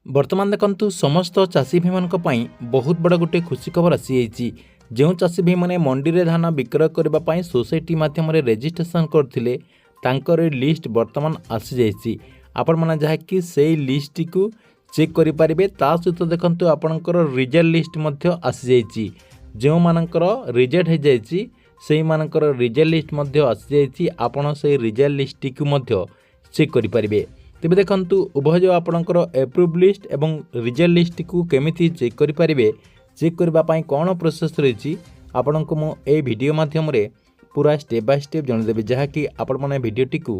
बर्तमान देखंतु समस्त चाषी भाई मानक पई बहुत बड़ा गोटे खुशी खबर आसी जाइए। जो चाषी भाई माने मंडी रे धान विक्रय करबा पई सोसाइटी माध्यम रे रजिस्ट्रेशन करथिले तांकर लिस्ट बर्तमान आसी जाइए। आपण माने जहा कि सेही लिस्ट को चेक करि परिबे। ता सहित देखंतु आपनकर रिजल्ट लिस्ट मध्य आसी जाइए। जो मानकर रिजल्ट हो जाइए सेही मानकर रिजल्ट लिस्ट मध्य आसी जाइए। आपण सेही रिजल्ट लिस्ट को मध्य चेक करि परिबे। तेबे देखंतु उभय जो आपणकर एप्रूव लिस्ट एवं रिजल्ट लिस्ट को केमिति चेक करि परिबे, चेक करबा पई कोन प्रोसेस रहिछि आपणको मो ए वीडियो माध्यम रे पूरा स्टेप बाय स्टेप जण देबे। जहा कि आपण माने वीडियोटी को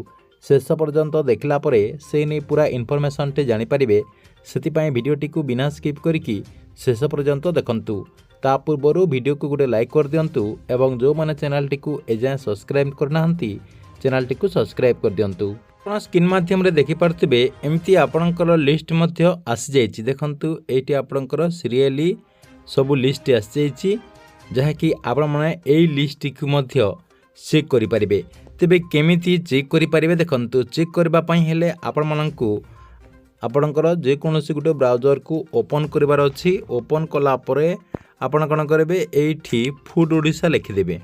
शेष पर्यंत देखला परे से नै पूरा इन्फॉर्मेशन टे जानि परिबे। सेति पई वीडियोटी को बिना स्किप करिकि शेष पर्यंत देखंतु। ता पूर्वरु वीडियो को गोटे लाइक कर दियंतु एवं जो माने चैनल टी को एजाय सब्सक्राइब करनाहंती चैनल टी को सब्सक्राइब कर दियंतु। आपण स्क्रीन माध्यम रे देखि पारथिबे एमती आपणकर लिस्ट मध्य आसी जाइछि। देखंतु एटी आपणकर सीरियली सब लिस्ट आसी जाइछि। जहा कि आपण माने एई लिस्ट को मध्य चेक करि परिबे। तेबे केमिति चेक करि परिबे देखंतु। चेक करबा पई हेले आपण माननकु आपणकर जे कोनोसी गुटे ब्राउजर को ओपन करिवार अछि। ओपन कला परे आपण कोन करबे एठी फूड ओडिसा लिखि देबे।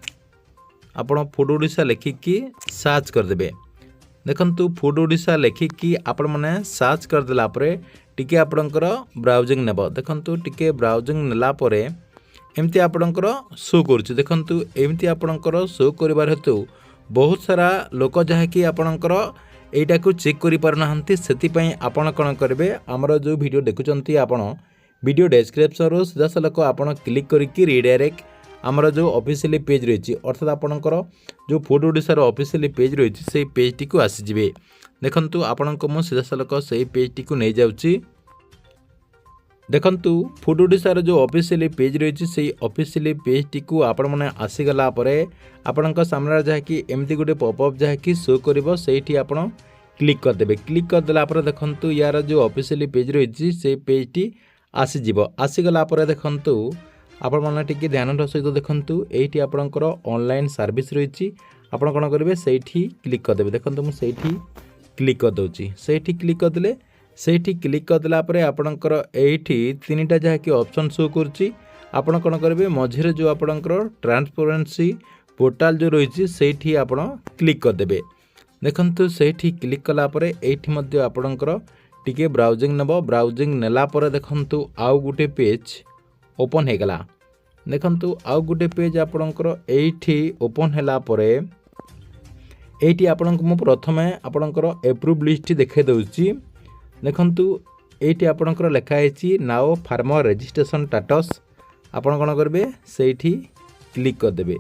आपण फूड ओडिसा लिखिकी सर्च कर देबे। देखंतु फूड ओडिसा लिखिकी आपण माने सर्च कर देला परे टिके आपणकर ब्राउजिंग नेबो। देखंतु टिके ब्राउजिंग नेला परे एमती आपणकर शो करछि। देखंतु एमती आपणकर शो करिवार हेतु बहुत सारा लोक जहा कि आपणकर एटा को चेक करि परनाहंती। सेति पई आपण कोन करबे हमर जो वीडियो देखुचंती आपण वीडियो डिस्क्रिप्शन रो सीधा सलक आपण क्लिक करिकि रीडायरेक्ट आमर जो ऑफिशियली पेज रही अर्थात आपणकर जो फूड ओडिसा रो ऑफिशियली पेज रही से पेज टी को आसी जिवे। देखंतु आपणको मो सीधा सलक से पेज टी को नै जाउची। देखंतु फूड ओडिसा रो जो ऑफिशियली पेज रही से ऑफिशियली पेज टी को आपण माने आसी गला परे आपणक सामने जहा कि एमती गोटे पॉपअप जहा कि शो करबो सेठी आपण क्लिक कर देबे। क्लिक कर देला परे देखंतु यार जो ऑफिशियली पेज रही से पेज टी आसी जिवो। आसी गला परे देखंतु आपण माने टिके ध्यानर सहित देखंतु एठी आपणकर ऑनलाइन सर्विस रही। आपण कोन करिवे सेठी क्लिक कर देबे। देखंतु मु सेठी क्लिक कर दोची। सेठी क्लिक कर देले सेठी क्लिक कर देला परे आपणकर एठी तीनटा जहा कि ऑप्शन शो करची। आपण कोन करिवे मझिरे जो आपणकर ट्रांसपेरेंसी पोर्टल जो रही सेठी आपण क्लिक कर देबे। देखंतु सेठी क्लिक कला परे एठी मध्ये आपणकर टिके ब्राउजिंग नेबो। ब्राउजिंग नेला परे देखंतु आउ गुटे पेज ओपन हो गला। देखंतु आउ गुटे पेज आपणकर एठी ओपन हैला परे एठी आपणक मु प्रथमे आपणकर एप्रूव लिस्ट देखे दउची। देखंतु एठी आपणकर लेखा हैची नाउ फार्मर रजिस्ट्रेशन स्टेटस। आपण कोन करबे सेठी क्लिक कर देबे।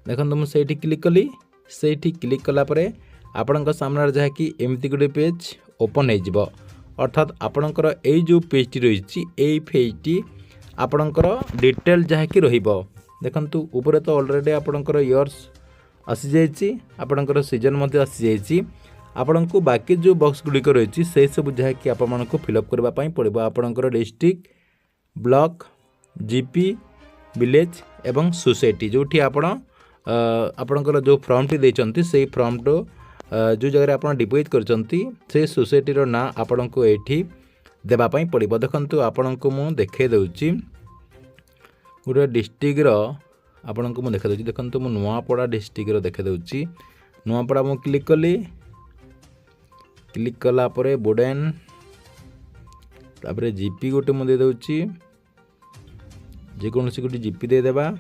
देखंतु मु सेठी क्लिक कली। सेठी क्लिक कला परे आपणक सामने जहा कि एमती गुटे पेज ओपन हो जिवो। अर्थात आपणकर एई जो पेज टी रहिची एई पेज टी आपणकर डिटेल जहा कि रहिबो। देखंतु ऊपर तो ऑलरेडी आपणकर इयर्स आसी जाइछि। आपणकर सीजन मध्ये आसी जाइछि। आपणको बाकी जो बॉक्स गुडी को रहिछि से सब जहा कि आपण मानको फिलअप करबा पई पड़िबो। आपणकर डिस्ट्रिक्ट ब्लॉक जीपी विलेज एवं सोसाइटी जोठी आपण आपणकर जो फॉर्म टी दैचंती से फॉर्म तो जो जगह आपण डिपॉजिट करचंती से सोसाइटी रो ना आपणको एठी देबा पई पड़िबो। देखंतु आपणको मु देखे दउची गोटे डिस्ट्रिक्ट रो आपणको मु देखे दउची। देखंतु मु नुआपड़ा डिस्ट्रिक्ट रो देखे दउची। नुआपड़ा मु क्लिक कली। क्लिक कला परे बोडेन तापरे जीपी गोटे मु दे दउची। जे कोनसी गोटे जीपी दे देबा।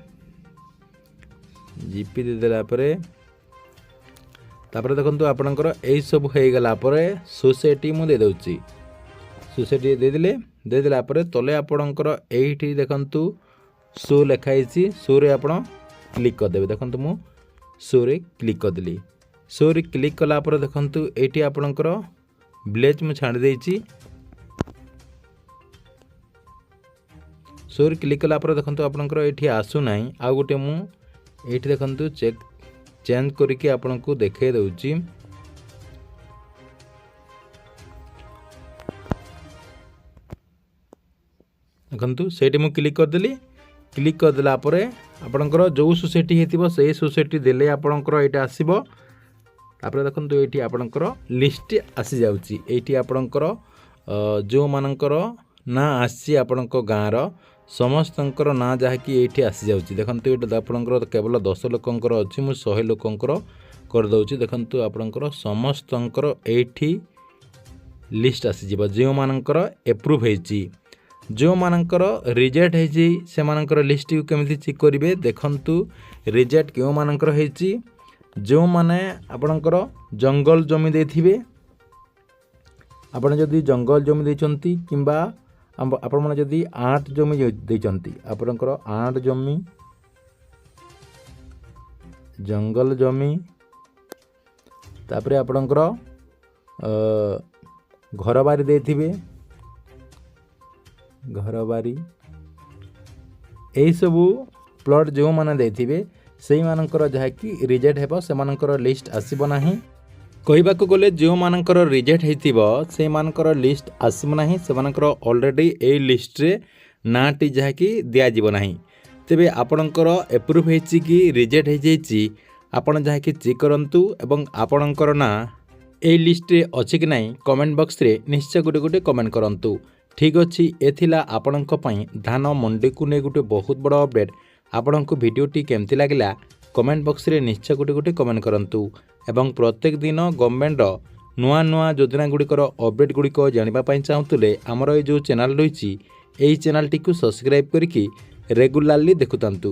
जीपी दे देला परे तापरे देखंतु आपणकर एई सब हे गला परे सोसाइटी मु दे दउची। सोसाइटी दे देला परे तले आपणकर एठी देखंतु शो लेखा हैछि। शो रे आपण क्लिक कर देबे। देखंतु मु शो रे क्लिक कर देली। शो रे क्लिक कला परे देखंतु एठी आपणकर विलेज मु छाड़ देइछि। शो रे क्लिक कला परे देखंतु आपणकर एठी आसु नाही। आ गुटे मु एठी देखंतु चेंज करिके आपणको देखे दउछि। देखंतु सेठी मु क्लिक कर देली। क्लिक कर देला परे आपणकर जो सोसाइटी हेतिबो से सोसाइटी देले आपणकर एटा आसीबो। तापर देखंतु एठी आपणकर लिस्ट आसी जाउची। एठी आपणकर ଯେଉଁମାନଙ୍କର ନାଁ ଆସିଛି ଆପଣଙ୍କ ଗାଁର ସମସ୍ତଙ୍କର ନାଁ ଯାହାକି ଏଇଠି ଆସିଯାଉଛି। ଦେଖନ୍ତୁ ଏଇଟା ଆପଣଙ୍କର କେବଳ 10 ଲୋକଙ୍କର ଅଛି, ମୁଁ 100 ଲୋକଙ୍କର କରିଦେଉଛି। ଦେଖନ୍ତୁ ଆପଣଙ୍କର ସମସ୍ତଙ୍କର ଏଇଠି ଲିଷ୍ଟ ଆସିଯିବ ଯେଉଁମାନଙ୍କର ଏପ୍ରୁଭ୍ ହେଇଛି। ଯେଉଁମାନଙ୍କର ରିଜେକ୍ଟ ହେଇଛି ସେମାନଙ୍କର ଲିଷ୍ଟକୁ କେମିତି ଚେକ୍ କରିବେ? ଦେଖନ୍ତୁ ରିଜେକ୍ଟ କେଉଁମାନଙ୍କର ହେଇଛି? ଯେଉଁମାନେ ଆପଣଙ୍କର ଜଙ୍ଗଲ ଜମି ଦେଇଥିବେ, ଆପଣ ଯଦି ଜଙ୍ଗଲ ଜମି ଦେଇଛନ୍ତି କିମ୍ବା ଆପଣମାନେ ଯଦି ଆଣ୍ଟ ଜମି ଦେଇଛନ୍ତି, ଆପଣଙ୍କର ଆଣ୍ଟ ଜମି, ଜଙ୍ଗଲ ଜମି, ତାପରେ ଆପଣଙ୍କର ଘର ବାରି ଦେଇଥିବେ, ଘର ବାରି, ଏହିସବୁ ପ୍ଲଟ୍ ଯେଉଁମାନେ ଦେଇଥିବେ ସେଇମାନଙ୍କର ଯାହାକି ରିଜେକ୍ଟ ହେବ, ସେମାନଙ୍କର ଲିଷ୍ଟ ଆସିବ ନାହିଁ। କହିବାକୁ ଗଲେ ଯେଉଁମାନଙ୍କର ରିଜେକ୍ଟ ହେଇଥିବ ସେଇମାନଙ୍କର ଲିଷ୍ଟ ଆସିବ ନାହିଁ, ସେମାନଙ୍କର ଅଲରେଡ଼ି ଏଇ ଲିଷ୍ଟରେ ନାଁଟି ଯାହାକି ଦିଆଯିବ ନାହିଁ। ତେବେ ଆପଣଙ୍କର ଏପ୍ରୁଭ୍ ହେଇଛି କି ରିଜେକ୍ଟ ହେଇଯାଇଛି ଆପଣ ଯାହାକି ଚେକ୍ କରନ୍ତୁ ଏବଂ ଆପଣଙ୍କର ନାଁ ଏଇ ଲିଷ୍ଟରେ ଅଛି କି ନାହିଁ କମେଣ୍ଟ ବକ୍ସରେ ନିଶ୍ଚୟ ଗୋଟେ କମେଣ୍ଟ କରନ୍ତୁ। ଠିକ୍ ଅଛି, ଏ ଥିଲା ଆପଣଙ୍କ ପାଇଁ ଧାନ ମଣ୍ଡିକୁ ନେଇ ଗୋଟେ ବହୁତ ବଡ଼ ଅପଡ଼େଟ୍। ଆପଣଙ୍କୁ ଭିଡ଼ିଓଟି କେମିତି ଲାଗିଲା କମେଣ୍ଟ ବକ୍ସରେ ନିଶ୍ଚୟ ଗୋଟେ କମେଣ୍ଟ କରନ୍ତୁ ଏବଂ ପ୍ରତ୍ୟେକ ଦିନ ଗଭର୍ଣ୍ଣମେଣ୍ଟର ନୂଆ ନୂଆ ଯୋଜନା ଗୁଡ଼ିକର ଅପଡ଼େଟ୍ ଗୁଡ଼ିକ ଜାଣିବା ପାଇଁ ଚାହୁଁଥିଲେ ଆମର ଏଇ ଯେଉଁ ଚ୍ୟାନେଲ୍ ରହିଛି ଏହି ଚ୍ୟାନେଲ୍ଟିକୁ ସବସ୍କ୍ରାଇବ୍ କରିକି ରେଗୁଲାରଲି ଦେଖୁଥାନ୍ତୁ।